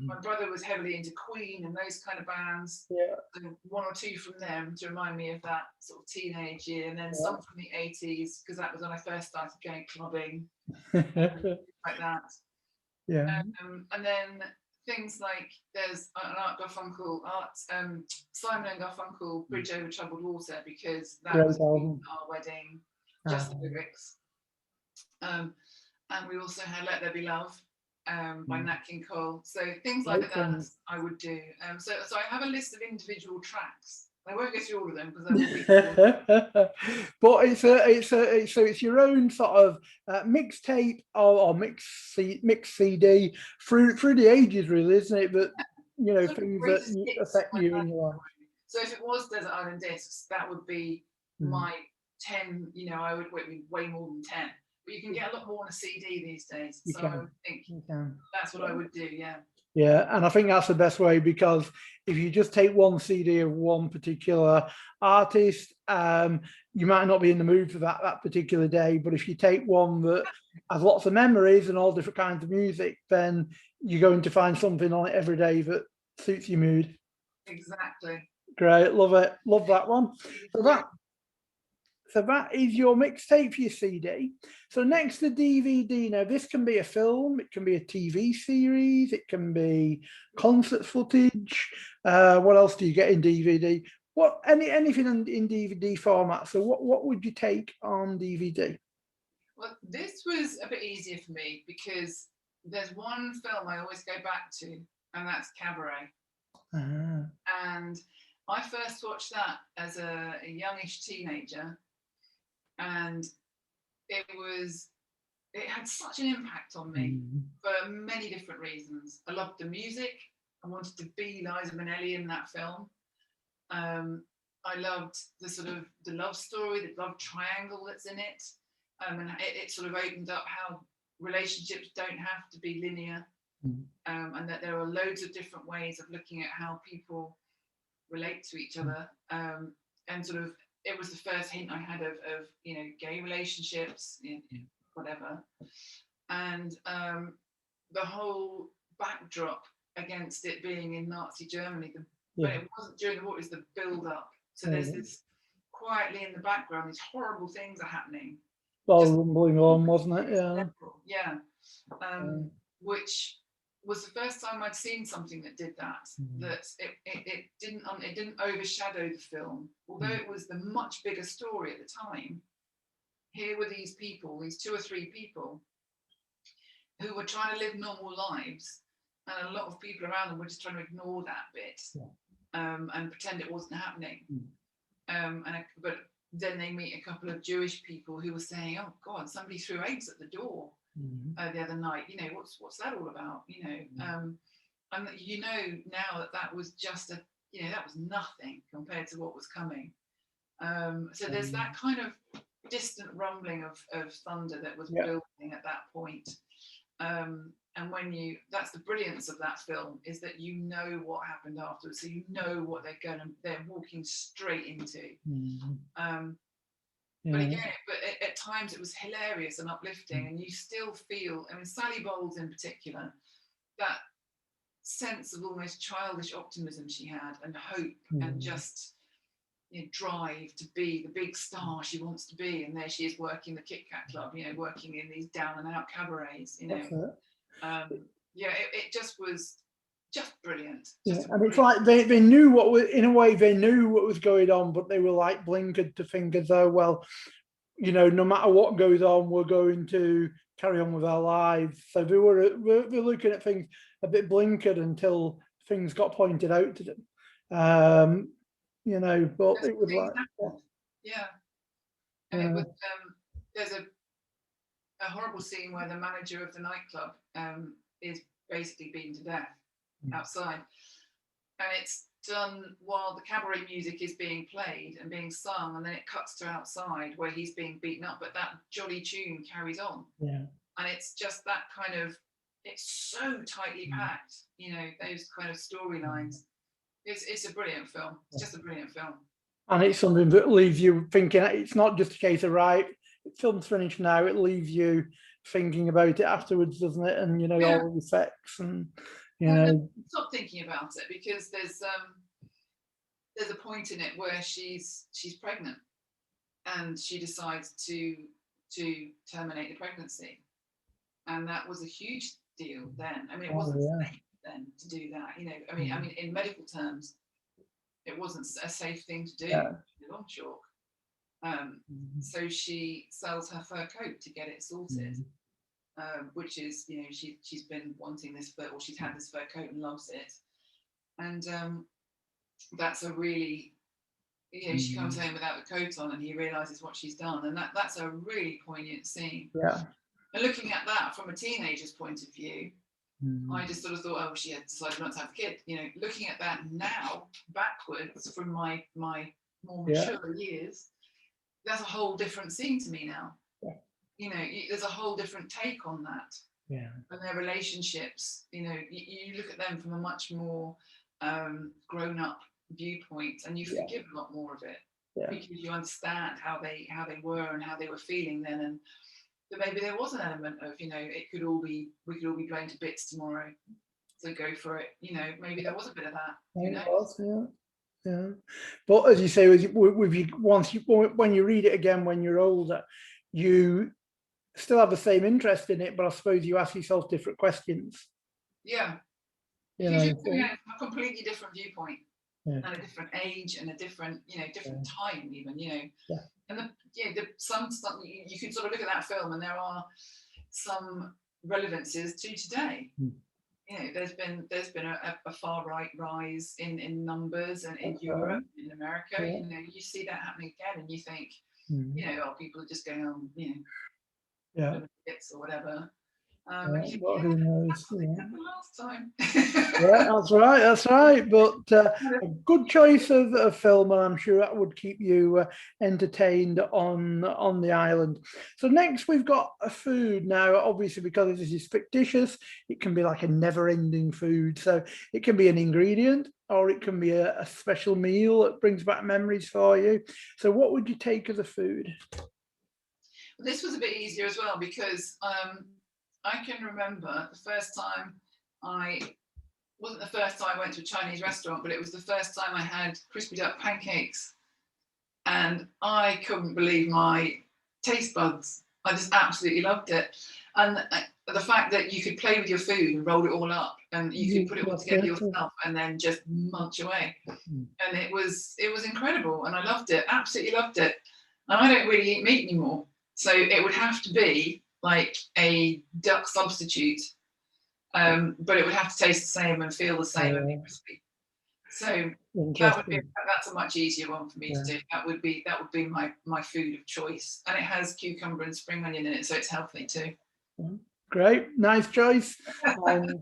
my brother was heavily into Queen and those kind of bands. And 1 or 2 from them to remind me of that sort of teenage year, and then some from the 80s, because that was when I first started going clubbing, like that. And then things like there's an Simon and Garfunkel, Bridge Over Troubled Water, because that was our wedding, just the lyrics. And we also had Let There Be Love by Nat King Cole. So things like that I would do. So I have a list of individual tracks. I won't go through all of them because but it's your own sort of mixtape or mix CD through the ages, really, isn't it? That things that affect you in your life. So if it was Desert Island Discs, that would be my 10. I would way more than 10. But you can get a lot more on a CD these days. So I would think that's what I would do. Yeah, and I think that's the best way, because if you just take 1 CD of one particular artist, you might not be in the mood for that particular day. But if you take one that has lots of memories and all different kinds of music, then you're going to find something on it every day that suits your mood. Exactly. Great, love it, love that one. So that is your mixtape for your CD. So next, the DVD. Now, this can be a film, it can be a TV series, it can be concert footage. What else do you get in DVD? Anything in DVD format. So what would you take on DVD? Well, this was a bit easier for me because there's one film I always go back to, and that's Cabaret. And I first watched that as a youngish teenager. And it had such an impact on me for many different reasons. I loved the music, I wanted to be Liza Minnelli in that film. I loved the love story, the love triangle that's in it. And it sort of opened up how relationships don't have to be linear, and that there are loads of different ways of looking at how people relate to each other. And sort of, it was the first hint I had of gay relationships, whatever. And the whole backdrop against it being in Nazi Germany, but it wasn't during the war, it was the build-up. So there's this, quietly in the background, these horrible things are happening. Rumbling on, wasn't it? Yeah. Which was the first time I'd seen something that did that. That it didn't overshadow the film, although it was the much bigger story at the time. Here were these people, these 2 or 3 people, who were trying to live normal lives, and a lot of people around them were just trying to ignore that bit, and pretend it wasn't happening. But then they meet a couple of Jewish people who were saying, "Oh God, somebody threw eggs at the door the other night. What's that all about? And now that was just that was nothing compared to what was coming. So there's that kind of distant rumbling of thunder that was building at that point. And that's the brilliance of that film, is that what happened afterwards, so what they're walking straight into. But again, at times it was hilarious and uplifting, and you still feel, Sally Bowles in particular, that sense of almost childish optimism she had, and hope, and just drive to be the big star she wants to be. And there she is working the Kit Kat Club, working in these down and out cabarets, it just was just brilliant. And it's like they knew what was, in a way, they knew what was going on, but they were like blinkered to think as though, well, no matter what goes on, we're going to carry on with our lives. So they were looking at things a bit blinkered until things got pointed out to them. But it was like, and it was, there's a horrible scene where the manager of the nightclub is basically beaten to death outside, and it's done while the cabaret music is being played and being sung, and then it cuts to outside where he's being beaten up, but that jolly tune carries on. And it's just that kind of, it's so tightly packed, those kind of storylines. It's a brilliant film. It's just a brilliant film. And it's something that leaves you thinking. It's not just a case of, right, film's finished now. It leaves you thinking about it afterwards, doesn't it? And all the effects, and stop thinking about it, because there's a point in it where she's pregnant, and she decides to terminate the pregnancy, and that was a huge deal then. It wasn't safe then to do that. In medical terms, it wasn't a safe thing to do. Long chalk. So she sells her fur coat to get it sorted, which is, she's been wanting this fur, or she's had this fur coat and loves it. And that's a really, she comes home without the coat on, and he realizes what she's done. And that's a really poignant scene. And looking at that from a teenager's point of view, I just sort of thought, oh, she had decided not to have a kid. Looking at that now, backwards from my more mature years, that's a whole different scene to me now. There's a whole different take on that. And their relationships, you look at them from a much more grown-up viewpoint, and you forgive a lot more of it, because you understand how they were and how they were feeling then, and that maybe there was an element of, we could all be blown to bits tomorrow, so go for it. Maybe there was a bit of that. Who knows? But as you say, when you read it again when you're older, you still have the same interest in it, but I suppose you ask yourself different questions. Because you're coming at a completely different viewpoint, and a different age, and a different, different time even, And some you could sort of look at that film, and there are some relevances to today. There's been a far right rise in numbers, and in Europe, in America. You see that happening again, and you think, people are just going on, bits or whatever. And you But think, who yeah, knows? I think that's the last time. Yeah, that's right, that's right. But a good choice of film, and I'm sure that would keep you entertained on the island. So next we've got a food. Now, obviously, because this is fictitious, it can be like a never-ending food. So it can be an ingredient, or it can be a special meal that brings back memories for you. So what would you take as a food? This was a bit easier as well because I can remember the first time wasn't the first time I went to a Chinese restaurant, but it was the first time I had crispy duck pancakes. And I couldn't believe my taste buds. I just absolutely loved it. And the fact that you could play with your food and roll it all up and you could put it all together yourself and then just munch away. And it was incredible. And I loved it, absolutely loved it. And I don't really eat meat anymore. So it would have to be like a duck substitute. But it would have to taste the same and feel the same and be crispy. So that's a much easier one for me to do. That would be my food of choice, and it has cucumber and spring onion in it, so it's healthy too. Great, nice choice, and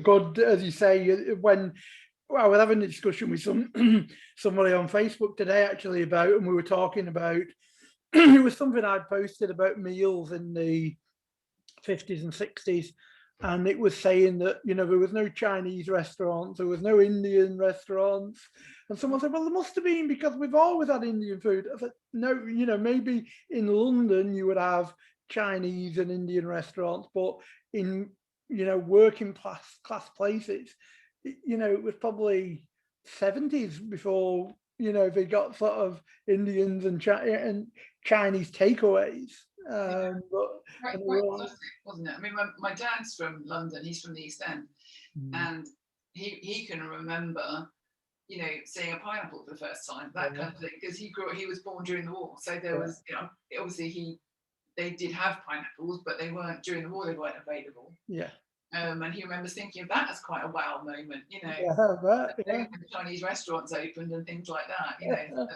good, as you say. When I was having a discussion with somebody on Facebook today, actually, and we were talking about it was something I'd posted about meals in the 50s and 60s. And it was saying that, there was no Chinese restaurants, there was no Indian restaurants. And someone said, well, there must have been because we've always had Indian food. I said, no, maybe in London you would have Chinese and Indian restaurants, but in, working class places, it was probably 70s before, they got sort of Indians and Chinese takeaways. Quite classic, wasn't it? I mean, my dad's from London. He's from the East End, and he can remember, seeing a pineapple for the first time, that kind of thing, because he was born during the war. So there was, obviously they did have pineapples, but they weren't during the war. They weren't available. Yeah. And he remembers thinking of that as quite a wow moment, The Chinese restaurants opened and things like that. It was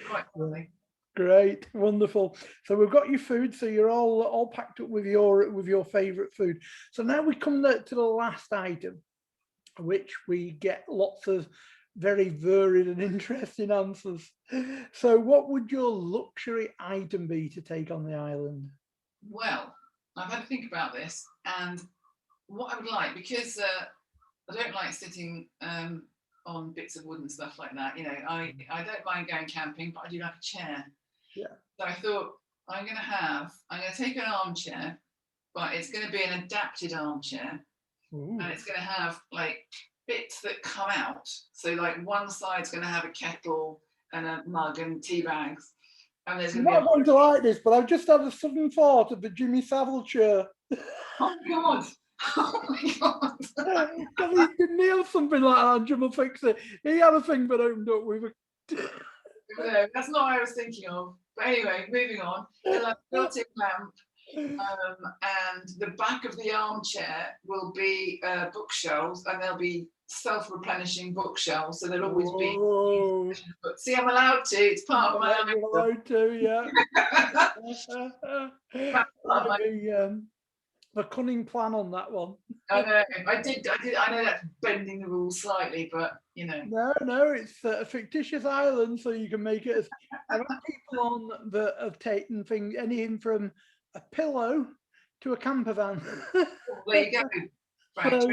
quite funny. Great, wonderful. So we've got your food, so you're all packed up with your favorite food. So now we come to the last item, which we get lots of very varied and interesting answers. So what would your luxury item be to take on the island? Well, I've had to think about this, and what I would like, because I don't like sitting on bits of wood and stuff like that. I don't mind going camping, but I do like a chair. Yeah. So I thought I'm going to take an armchair, but it's going to be an adapted armchair. Ooh. And it's going to have like bits that come out. So like one side's going to have a kettle and a mug and tea bags. And there's going to be not going to like this, but I've just had a sudden thought of the Jimmy Savile chair. Oh God. Oh my God. Because he nail something like that, Jim will fix it. He had a thing but opened up with a no, that's not what I was thinking of. But anyway, moving on. There's a Lymphatic Lamp, and the back of the armchair will be bookshelves, and there'll be self-replenishing bookshelves, so there'll always be. But see, I'm allowed to. It's part of my. You're allowed to, yeah. A cunning plan on that one. I know. I know that's bending the rules slightly, but No, it's a fictitious island, so you can make it as. There are people on that have taken anything from a pillow to a camper van. There you go. Right. So,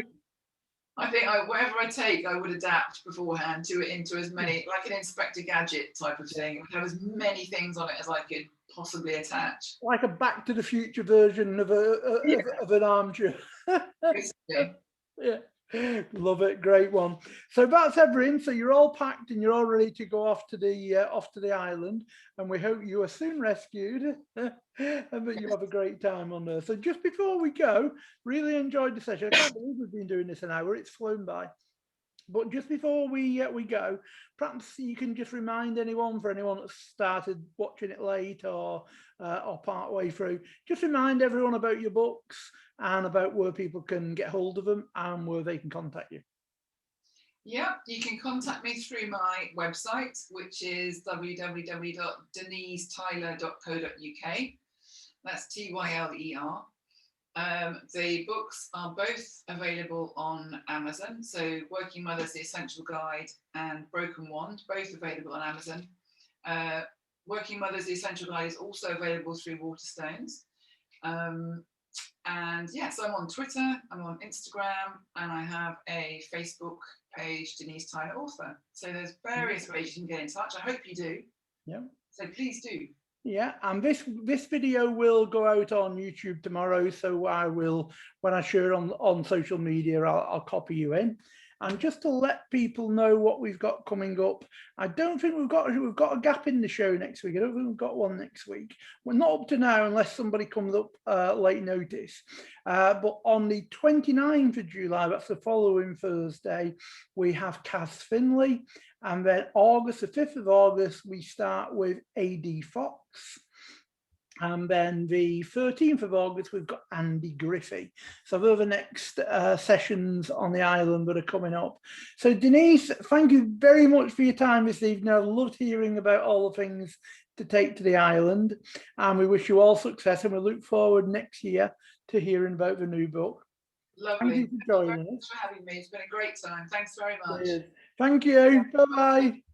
I think whatever I take, I would adapt beforehand into as many, like an Inspector Gadget type of thing. It would have as many things on it as I could possibly attach. Like a Back to the Future version of an armchair. Basically. Yeah. Love it, great one. So that's everything. So you're all packed and you're all ready to go off to the island, and we hope you are soon rescued and that you have a great time on there. So just before we go, really enjoyed the session. I can't believe we've been doing this an hour. It's flown by. But just before we go, perhaps you can just remind anyone that started watching it late or part way through, just remind everyone about your books and about where people can get hold of them and where they can contact you. Yeah, you can contact me through my website, which is www.denisetyler.co.uk. That's Tyler. The books are both available on Amazon. So Working Mothers, The Essential Guide and Broken Wand, both available on Amazon. Working Mothers, The Essential Guide is also available through Waterstones. And yes, I'm on Twitter, I'm on Instagram, and I have a Facebook page, Denise Tyler Author. So there's various ways you can get in touch. I hope you do. Yeah. So please do. Yeah, and this video will go out on YouTube tomorrow, so I will, when I share it on social media, I'll copy you in. And just to let people know what we've got coming up, I don't think we've got a gap in the show next week. I don't think we've got one next week. We're not up to now unless somebody comes up late notice. But on the 29th of July, that's the following Thursday, we have Cass Finley. And then August, the 5th of August, we start with A.D. Fox. And then the 13th of August, we've got Andy Griffey. So those are the next sessions on the island that are coming up. So Denise, thank you very much for your time this evening. I loved hearing about all the things to take to the island. And we wish you all success, and we look forward next year to hearing about the new book. Lovely. Thank you for joining us. Thanks for having me. It's been a great time. Thanks very much. Thank you. Bye-bye.